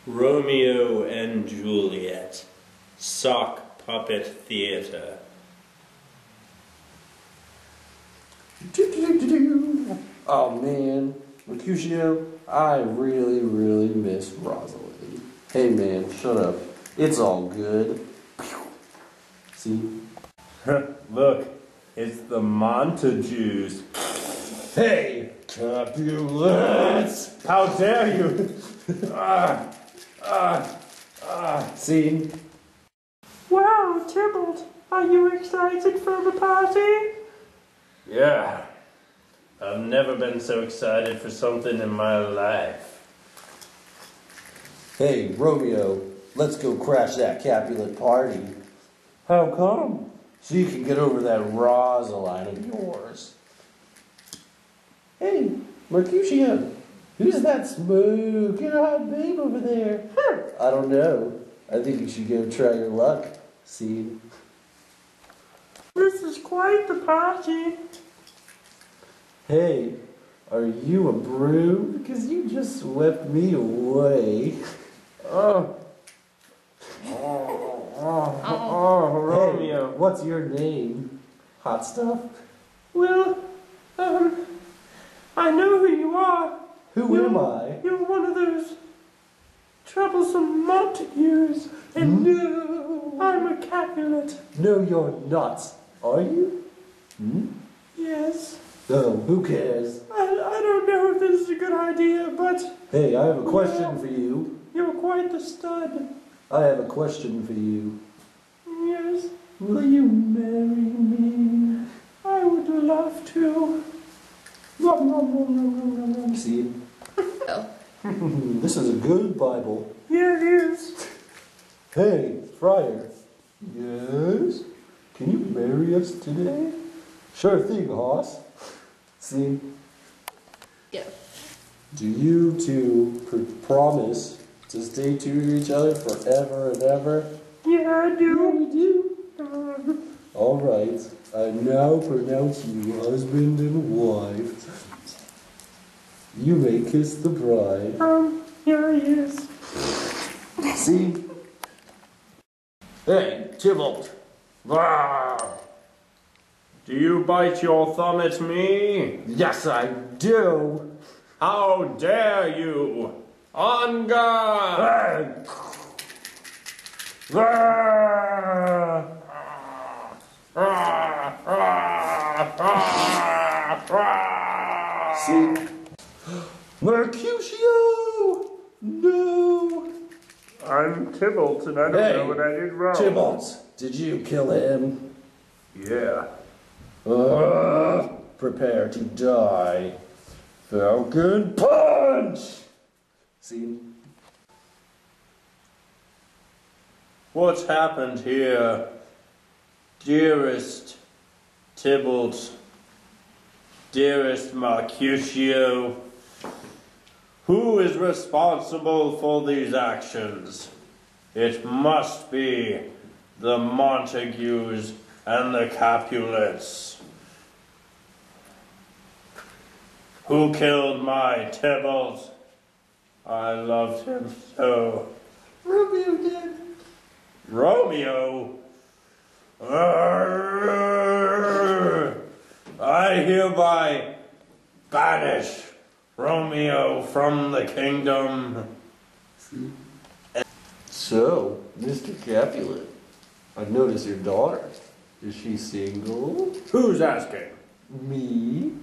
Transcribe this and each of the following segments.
Romeo and Juliet, Sock Puppet Theater. Oh man, Mercutio, I really miss Rosalind. Hey man, shut up. It's all good. See? Look, it's the Montagues. Hey, Capulets! How dare you! See? Wow, Tybalt, are you excited for the party? Yeah, I've never been so excited for something in my life. Hey, Romeo, let's go crash that Capulet party. How come? So you can get over that Rosaline of yours. Hey, Mercutio, who's that smoking hot babe over there? I don't know. I think you should go try your luck. See? This is quite the party. Hey, are you a broom? Because you just swept me away. Romeo. Hey, what's your name? Hot stuff? Well, I know who you are. Who am I? You're one of those troublesome Montagues. And no, I'm a Capulet. No, you're not. Are you? Yes. Oh, who cares? I don't know if this is a good idea, but Hey, I have a question for you. you're quite the stud. I have a question for you. Yes, Will you marry me? I would love to. See? This is a good Bible. Yeah, it is. Hey, Friar. Yes? Can you marry us today? Sure thing, Hoss. See? Yeah. Do you two promise to stay true to each other forever and ever? Yeah, I do. We do. All right. I now pronounce you husband and wife. You may kiss the bride. Yeah, he is. See? Hey, Tybalt. Do you bite your thumb at me? Yes, I do. How dare you! On guard! See? Mercutio! No! I'm Tybalt and I don't know what I did wrong. Tybalt, did you kill him? Yeah. Prepare to die. Falcon punch! See? What's happened here, dearest Tybalt, dearest Mercutio? Who is responsible for these actions? It must be the Montagues and the Capulets. Who killed my Tybalt? I loved him so. Romeo did. Romeo? I hereby banish Romeo from the kingdom. So, Mr. Capulet, I've noticed your daughter. Is she single? Who's asking? Me?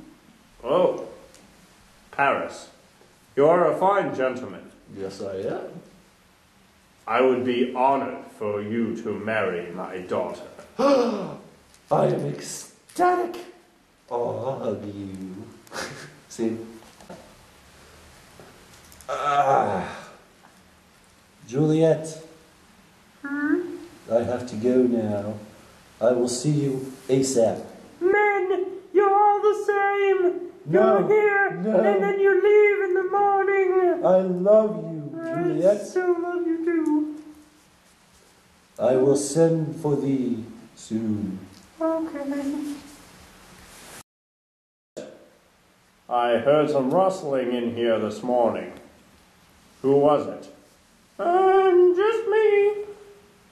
Oh, Paris. You're a fine gentleman. Yes, I am. I would be honored for you to marry my daughter. I am ecstatic. I'll hug you. See? Juliet. I have to go now. I will see you ASAP. Men, you're all the same. No, You're here, no. and then you leave in the morning. I love you, Juliet. I so love you too. I will send for thee soon. Okay. I heard some rustling in here this morning. Who was it? Just me.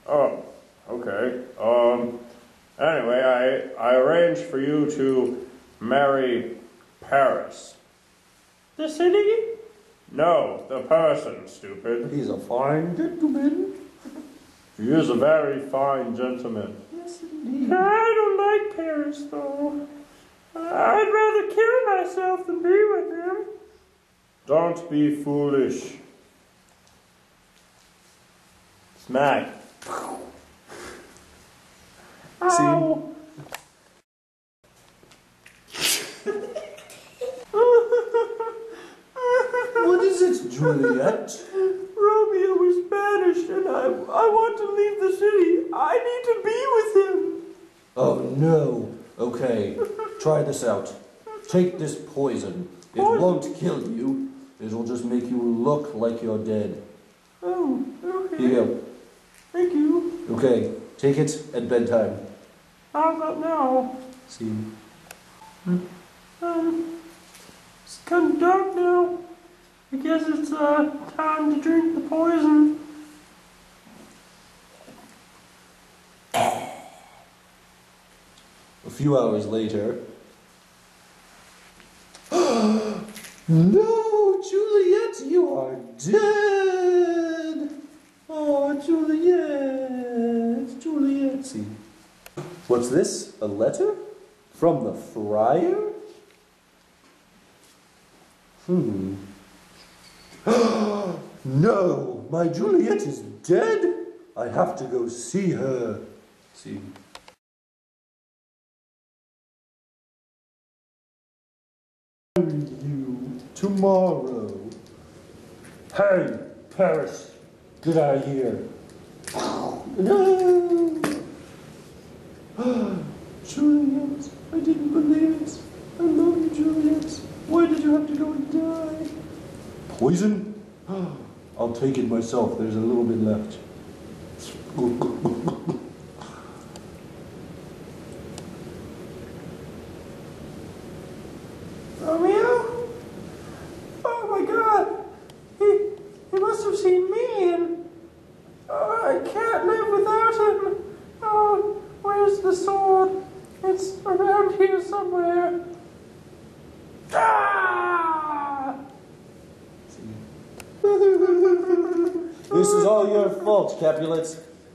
Oh, okay. Anyway, I arranged for you to marry Paris. The city? No, the person, stupid. He's a fine gentleman. He is a very fine gentleman. Yes, indeed. I don't like Paris, though. I'd rather kill myself than be with him. Don't be foolish. Smack. Ow. What is it, Juliet? Romeo was banished, and I want to leave the city. I need to be with him. Oh no. Okay, try this out. Take this poison. It won't kill you. It'll just make you look like you're dead. Oh, okay. Here you Thank you. go. Okay, take it at bedtime. How about now? See? It's kind of dark now. I guess it's time to drink the poison. A few hours later. No, Juliet, you are dead. Oh, Juliet, Juliet. See. What's this? A letter? From the friar? No, my Juliet is dead. I have to go see her. See. You tomorrow. Hey, Paris, get out of here. No. Juliet, I didn't believe it. I love you, Juliet. Why did you have to go and die? Poison? I'll take it myself. There's a little bit left. Romeo? Oh my God! He must have seen me, and I can't live without him. Oh, where's the sword? It's around here somewhere. Ah! This is all your fault, Capulet.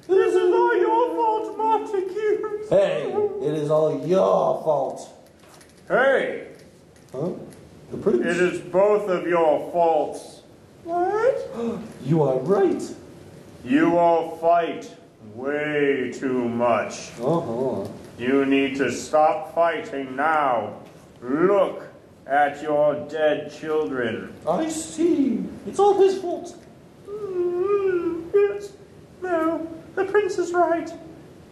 This is all your fault, Montague. Hey, it is all your fault. Hey, Huh? The prince? it is both of your faults. What? You are right. You all fight way too much. Uh-huh. You need to stop fighting now. Look at your dead children. I see. It's all his fault. Yes. No, the prince is right.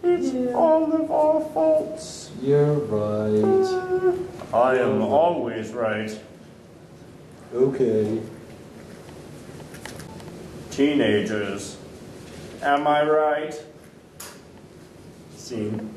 It's all of our faults. You're right. I am always right. Okay. Teenagers. Am I right? Scene.